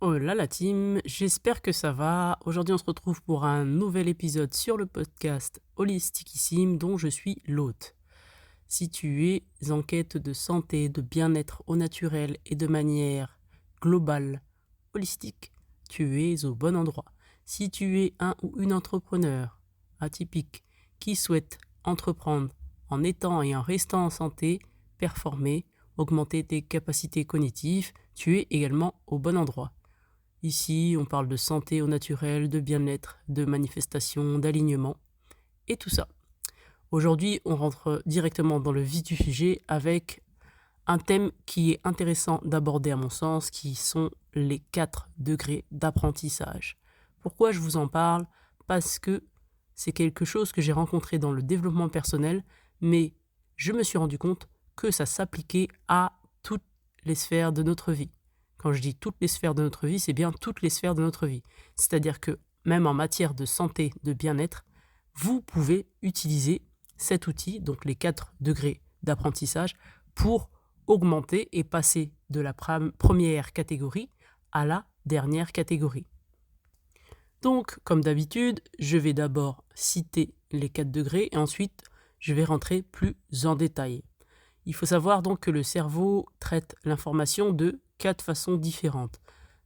Oh là la team, j'espère que ça va. Aujourd'hui on se retrouve pour un nouvel épisode sur le podcast Holisticissime dont je suis l'hôte. Si tu es en quête de santé, de bien-être au naturel et de manière globale, holistique, tu es au bon endroit. Si tu es un ou une entrepreneur atypique qui souhaite entreprendre en étant et en restant en santé, performer, augmenter tes capacités cognitives, tu es également au bon endroit. Ici, on parle de santé au naturel, de bien-être, de manifestation, d'alignement et tout ça. Aujourd'hui, on rentre directement dans le vif du sujet avec un thème qui est intéressant d'aborder à mon sens, qui sont les 4 degrés d'apprentissage. Pourquoi je vous en parle? Parce que c'est quelque chose que j'ai rencontré dans le développement personnel, mais je me suis rendu compte que ça s'appliquait à toutes les sphères de notre vie. Quand je dis toutes les sphères de notre vie, c'est bien toutes les sphères de notre vie. C'est-à-dire que même en matière de santé, de bien-être, vous pouvez utiliser cet outil, donc les 4 degrés d'apprentissage, pour augmenter et passer de la première catégorie à la dernière catégorie. Donc, comme d'habitude, je vais d'abord citer les 4 degrés et ensuite je vais rentrer plus en détail. Il faut savoir donc que le cerveau traite l'information de 4 façons différentes.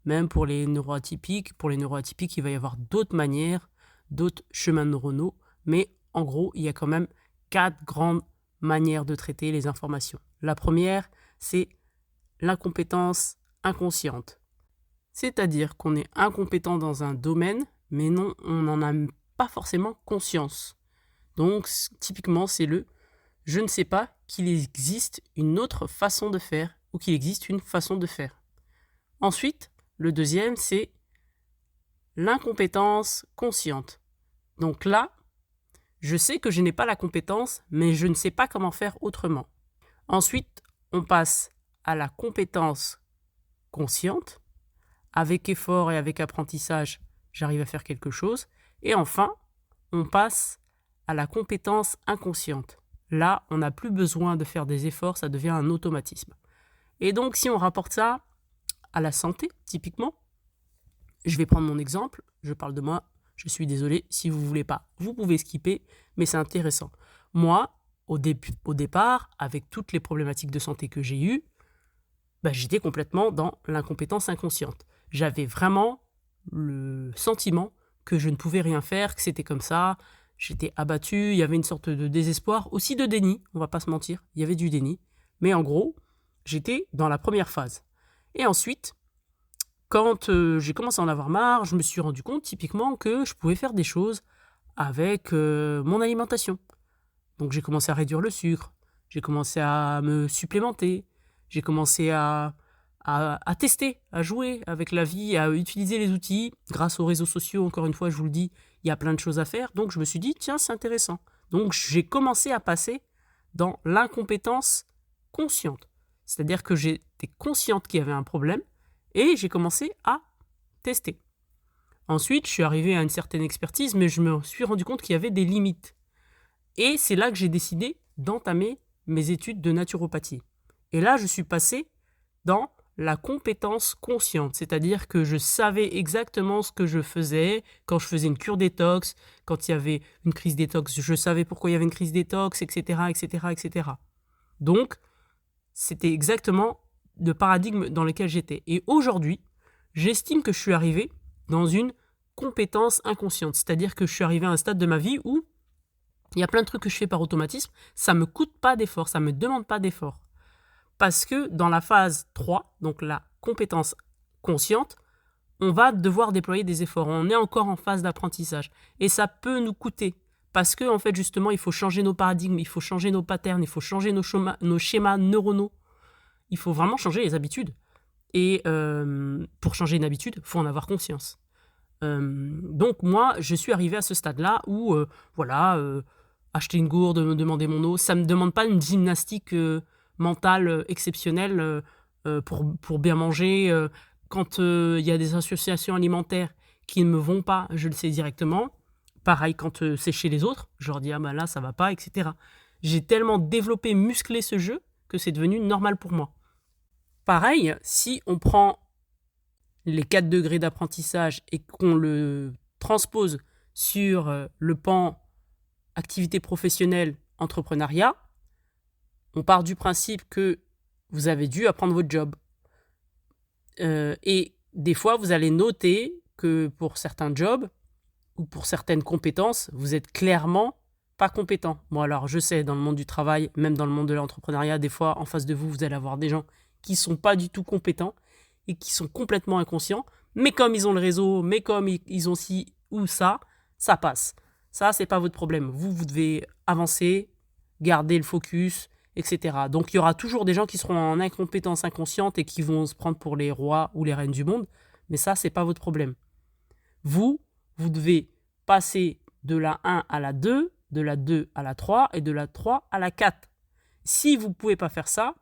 Même pour les neuroatypiques, il va y avoir d'autres manières, d'autres chemins neuronaux, mais en gros, il y a quand même 4 grandes manières de traiter les informations. La première, c'est l'incompétence inconsciente. C'est-à-dire qu'on est incompétent dans un domaine, mais non, on n'en a pas forcément conscience. Donc, typiquement, c'est le « je ne sais pas qu'il existe une autre façon de faire » ou qu'il existe une façon de faire. Ensuite, le deuxième, c'est l'incompétence consciente. Donc là, je sais que je n'ai pas la compétence, mais je ne sais pas comment faire autrement. Ensuite, on passe à la compétence consciente. Avec effort et avec apprentissage, j'arrive à faire quelque chose. Et enfin, on passe à la compétence inconsciente. Là, on n'a plus besoin de faire des efforts, ça devient un automatisme. Et donc, si on rapporte ça à la santé, typiquement, je vais prendre mon exemple, je parle de moi, je suis désolé, si vous ne voulez pas, vous pouvez skipper, mais c'est intéressant. Moi, au départ, avec toutes les problématiques de santé que j'ai eues, j'étais complètement dans l'incompétence inconsciente. J'avais vraiment le sentiment que je ne pouvais rien faire, que c'était comme ça, j'étais abattu, il y avait une sorte de désespoir, aussi de déni, on va pas se mentir, il y avait du déni, mais en gros, j'étais dans la première phase. Et ensuite, quand j'ai commencé à en avoir marre, je me suis rendu compte typiquement que je pouvais faire des choses avec mon alimentation. Donc j'ai commencé à réduire le sucre, j'ai commencé à me supplémenter, j'ai commencé à tester, à jouer avec la vie, à utiliser les outils. Grâce aux réseaux sociaux, encore une fois, je vous le dis, il y a plein de choses à faire. Donc je me suis dit, tiens, c'est intéressant. Donc j'ai commencé à passer dans l'incompétence consciente. C'est-à-dire que j'étais consciente qu'il y avait un problème et j'ai commencé à tester. Ensuite, je suis arrivé à une certaine expertise, mais je me suis rendu compte qu'il y avait des limites. Et c'est là que j'ai décidé d'entamer mes études de naturopathie. Et là, je suis passé dans la compétence consciente, c'est-à-dire que je savais exactement ce que je faisais quand je faisais une cure détox, quand il y avait une crise détox, je savais pourquoi il y avait une crise détox, etc., etc., etc. Donc, c'était exactement le paradigme dans lequel j'étais. Et aujourd'hui, j'estime que je suis arrivé dans une compétence inconsciente, c'est-à-dire que je suis arrivé à un stade de ma vie où il y a plein de trucs que je fais par automatisme, ça ne me coûte pas d'effort, ça ne me demande pas d'effort. Parce que dans la phase 3, donc la compétence consciente, on va devoir déployer des efforts. On est encore en phase d'apprentissage. Et ça peut nous coûter. Parce que, en fait, justement, il faut changer nos paradigmes, il faut changer nos patterns, il faut changer nos schémas neuronaux. Il faut vraiment changer les habitudes. Et pour changer une habitude, il faut en avoir conscience. Donc, moi, je suis arrivé à ce stade-là où, acheter une gourde, me demander mon eau, ça ne me demande pas une gymnastique mentale exceptionnelle pour bien manger. Quand il y a des associations alimentaires qui ne me vont pas, je le sais directement. Pareil quand c'est chez les autres, je leur dis ah ben là ça va pas, etc. J'ai tellement développé, musclé ce jeu que c'est devenu normal pour moi. Pareil, si on prend les 4 degrés d'apprentissage et qu'on le transpose sur le pan activité professionnelle, entrepreneuriat, on part du principe que vous avez dû apprendre votre job. Et des fois, vous allez noter que pour certains jobs ou pour certaines compétences, vous êtes clairement pas compétent. Bon, alors je sais, dans le monde du travail, même dans le monde de l'entrepreneuriat, des fois, en face de vous, vous allez avoir des gens qui sont pas du tout compétents et qui sont complètement inconscients, mais comme ils ont le réseau, mais comme ils ont ci ou ça passe. Ça, c'est pas votre problème. Vous devez avancer, garder le focus, etc. Donc, il y aura toujours des gens qui seront en incompétence inconsciente et qui vont se prendre pour les rois ou les reines du monde, mais ça, c'est pas votre problème. Vous devez passer de la 1 à la 2, de la 2 à la 3 et de la 3 à la 4. Si vous ne pouvez pas faire ça,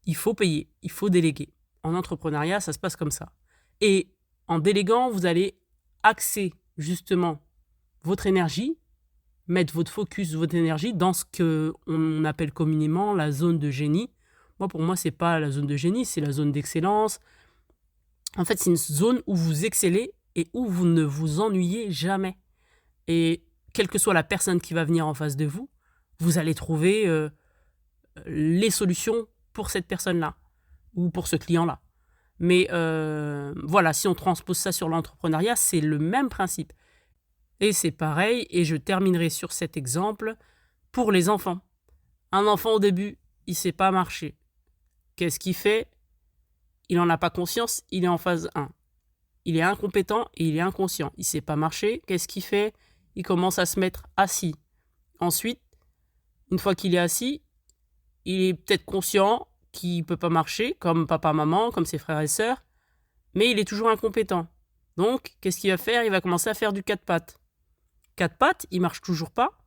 il faut payer, il faut déléguer. En entrepreneuriat, ça se passe comme ça. Et en déléguant, vous allez axer justement votre énergie, mettre votre focus, votre énergie dans ce qu'on appelle communément la zone de génie. Pour moi, ce n'est pas la zone de génie, c'est la zone d'excellence. En fait, c'est une zone où vous excellez et où vous ne vous ennuyez jamais. Et quelle que soit la personne qui va venir en face de vous, vous allez trouver les solutions pour cette personne-là ou pour ce client-là. Mais voilà, si on transpose ça sur l'entrepreneuriat, c'est le même principe. Et c'est pareil, et je terminerai sur cet exemple pour les enfants. Un enfant au début, il ne sait pas marcher. Qu'est-ce qu'il fait? Il n'en a pas conscience, il est en phase 1. Il est incompétent et il est inconscient. Il ne sait pas marcher, qu'est-ce qu'il fait? Il commence à se mettre assis. Ensuite, une fois qu'il est assis, il est peut-être conscient qu'il ne peut pas marcher, comme papa, maman, comme ses frères et sœurs, mais il est toujours incompétent. Donc, qu'est-ce qu'il va faire? Il va commencer à faire du 4 pattes. 4 pattes, il ne marche toujours pas,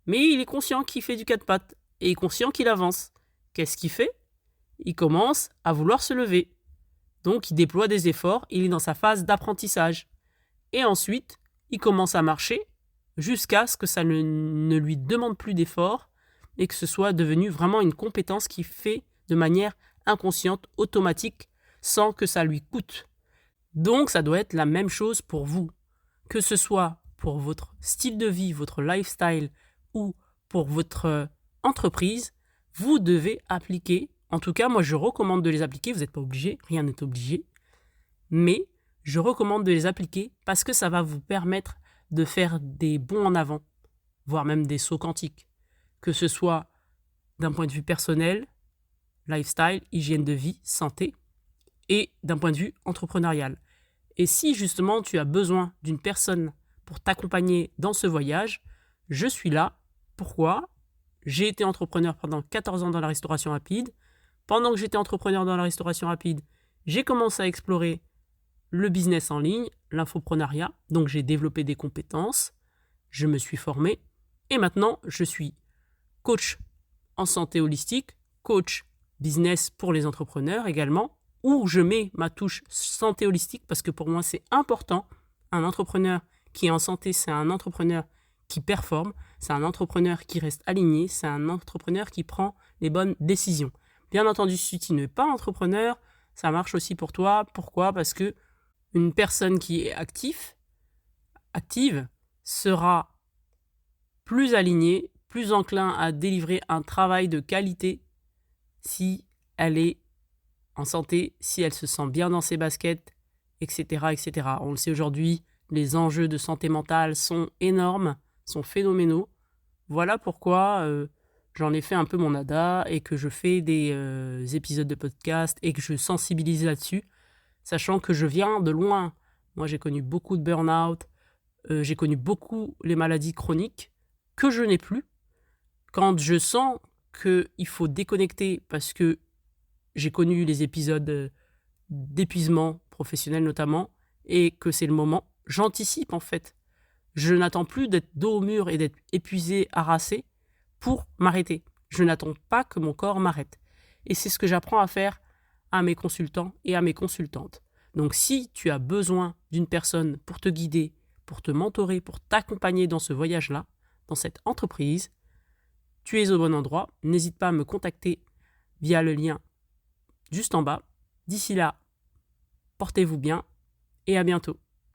mais il est conscient qu'il fait du 4 pattes et il est conscient qu'il avance. Qu'est-ce qu'il fait? Il commence à vouloir se lever. Donc, il déploie des efforts, il est dans sa phase d'apprentissage. Et ensuite, il commence à marcher jusqu'à ce que ça ne lui demande plus d'efforts et que ce soit devenu vraiment une compétence qu'il fait de manière inconsciente, automatique, sans que ça lui coûte. Donc, ça doit être la même chose pour vous. Que ce soit pour votre style de vie, votre lifestyle ou pour votre entreprise, vous devez appliquer. En tout cas, moi, je recommande de les appliquer. Vous n'êtes pas obligé, rien n'est obligé. Mais je recommande de les appliquer parce que ça va vous permettre de faire des bonds en avant, voire même des sauts quantiques. Que ce soit d'un point de vue personnel, lifestyle, hygiène de vie, santé, et d'un point de vue entrepreneurial. Et si justement tu as besoin d'une personne pour t'accompagner dans ce voyage, je suis là. Pourquoi? J'ai été entrepreneur pendant 14 ans dans la restauration rapide. Pendant que j'étais entrepreneur dans la restauration rapide, j'ai commencé à explorer le business en ligne, l'infoprenariat. Donc j'ai développé des compétences, je me suis formé et maintenant je suis coach en santé holistique, coach business pour les entrepreneurs également, où je mets ma touche santé holistique parce que pour moi c'est important. Un entrepreneur qui est en santé, c'est un entrepreneur qui performe, c'est un entrepreneur qui reste aligné, c'est un entrepreneur qui prend les bonnes décisions. Bien entendu, si tu n'es pas entrepreneur, ça marche aussi pour toi. Pourquoi? Parce que une personne qui est active, sera plus alignée, plus enclin à délivrer un travail de qualité si elle est en santé, si elle se sent bien dans ses baskets, etc., etc. On le sait aujourd'hui, les enjeux de santé mentale sont énormes, sont phénoménaux. Voilà pourquoi j'en ai fait un peu mon dada et que je fais des épisodes de podcast et que je sensibilise là-dessus, sachant que je viens de loin. Moi, j'ai connu beaucoup de burn-out, j'ai connu beaucoup les maladies chroniques que je n'ai plus. Quand je sens qu'il faut déconnecter parce que j'ai connu les épisodes d'épuisement professionnel notamment et que c'est le moment, j'anticipe en fait. Je n'attends plus d'être dos au mur et d'être épuisé, harassé pour m'arrêter. Je n'attends pas que mon corps m'arrête. Et c'est ce que j'apprends à faire à mes consultants et à mes consultantes. Donc si tu as besoin d'une personne pour te guider, pour te mentorer, pour t'accompagner dans ce voyage-là, dans cette entreprise, tu es au bon endroit. N'hésite pas à me contacter via le lien juste en bas. D'ici là, portez-vous bien et à bientôt.